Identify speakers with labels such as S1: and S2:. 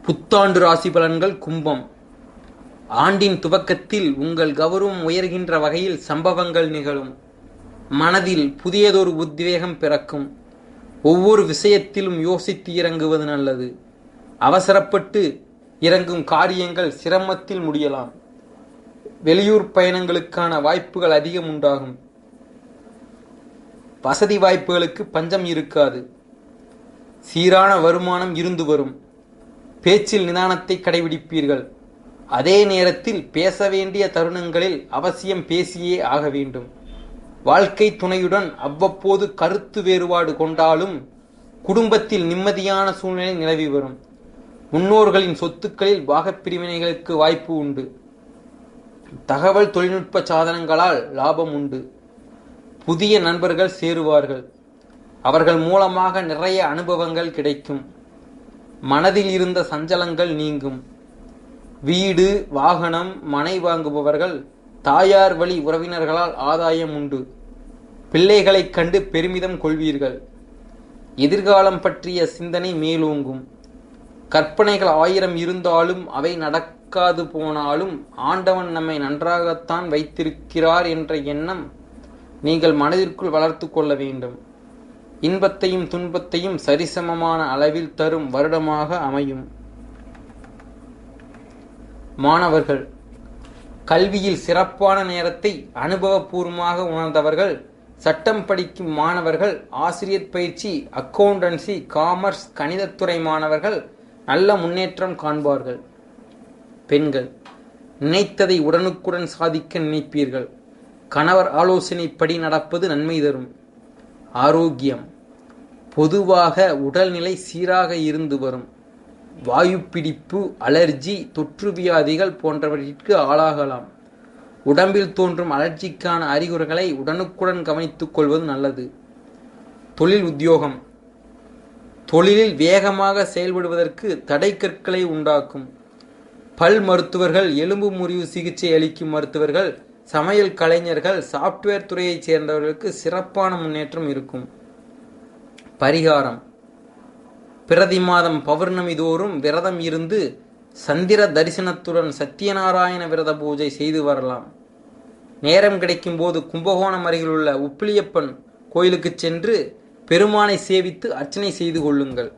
S1: புத்தாண்டு ராசி பலன்கள் கும்பம். ஆண்டின் துவக்கத்தில் உங்கள் கௌரவம் உயர்கின்ற வகையில் சம்பவங்கள் நிகழும். மனதில் புதியதொரு உத்வேகம் பிறக்கும். ஒவ்வொரு விஷயத்திலும் யோசித்து இறங்குவது நல்லது. அவசரப்பட்டு இறங்கும் காரியங்கள் சிரமத்தில் முடியலாம். வெளியூர் பயணங்களுக்கான வாய்ப்புகள் அதிகம் உண்டாகும். வசதி வாய்ப்புகளுக்கு பஞ்சம் இருக்காது. சீரான வருமானம் இருந்து வரும். பேச்சில் நிதானத்தை கடைபிடிப்பீர்கள். அதே நேரத்தில் பேச வேண்டிய தருணங்களில் அவசியம் பேசியே ஆக வேண்டும். வாழ்க்கை துணையுடன் அவ்வப்போது கருத்து வேறுபாடு கொண்டாலும் குடும்பத்தில் நிம்மதியான சூழ்நிலை நிலவி வரும். முன்னோர்களின் சொத்துக்களில் பாகப்பிரிவினைகளுக்கு வாய்ப்பு உண்டு. தகவல் தொழில்நுட்ப சாதனங்களால் லாபம் உண்டு. புதிய நண்பர்கள் சேருவார்கள். அவர்கள் மூலமாக நிறைய அனுபவங்கள் கிடைக்கும். மனதில் இருந்த சஞ்சலங்கள் நீங்கும். வீடு, வாகனம், மனை வாங்குபவர்கள் தாயார் வழி உறவினர்களால் ஆதாயம் உண்டு. பிள்ளைகளைக் கண்டு பெருமிதம் கொள்வீர்கள். எதிர்காலம் பற்றிய சிந்தனை மேலோங்கும். கற்பனைகள் 1000 இருந்தாலும் அவை நடக்காது போனாலும் ஆண்டவன் நம்மை நன்றாகத்தான் வைத்திருக்கிறார் என்ற எண்ணம் நீங்கள் மனதிற்குள் வளர்த்து கொள்ள வேண்டும். இன்பத்தையும் துன்பத்தையும் சரிசமமான அளவில் தரும் வருடமாக அமையும். மாணவர்கள், கல்வியில் சிறப்பான நேரத்தை அனுபவபூர்வமாக உணர்ந்தவர்கள், சட்டம் படிக்கும் மாணவர்கள், ஆசிரியர் பயிற்சி, அக்கவுண்டன்சி, காமர்ஸ், கணிதத்துறை மாணவர்கள் நல்ல முன்னேற்றம் காண்பார்கள். பெண்கள், நினைத்ததை உடனுக்குடன் சாதிக்க நினைப்பீர்கள். கணவர் ஆலோசனைப்படி நடப்பது நன்மை தரும். ஆரோக்கியம், பொதுவாக உடல்நிலை சீராக இருந்து வரும். வாயு பிடிப்பு, அலர்ஜி, தொற்று வியாதிகள் போன்றவற்றிற்கு ஆளாகலாம். உடம்பில் தோன்றும் அலர்ஜிக்கான அறிகுறிகளை உடனுக்குடன் கவனித்துக் கொள்வது நல்லது. தொழில் உத்தியோகம், தொழிலில் வேகமாக செயல்படுவதற்கு தடை கற்களை உண்டாக்கும். பல் மருத்துவர்கள், எலும்பு முறிவு சிகிச்சை அளிக்கும் மருத்துவர்கள், சமையல் கலைஞர்கள், சாப்ட்வேர் துறையைச் சேர்ந்தவர்களுக்கு சிறப்பான முன்னேற்றம் இருக்கும். பரிகாரம், பிரதி மாதம் பௌர்ணமி தோறும் விரதம் இருந்து சந்திர தரிசனத்துடன் சத்தியநாராயண விரத பூஜை செய்து வரலாம். நேரம் கிடைக்கும் போது கும்பகோணம் அருகிலுள்ள உப்பிலியப்பன் கோயிலுக்கு சென்று பெருமானை சேவித்து அர்ச்சனை செய்து கொள்ளுங்கள்.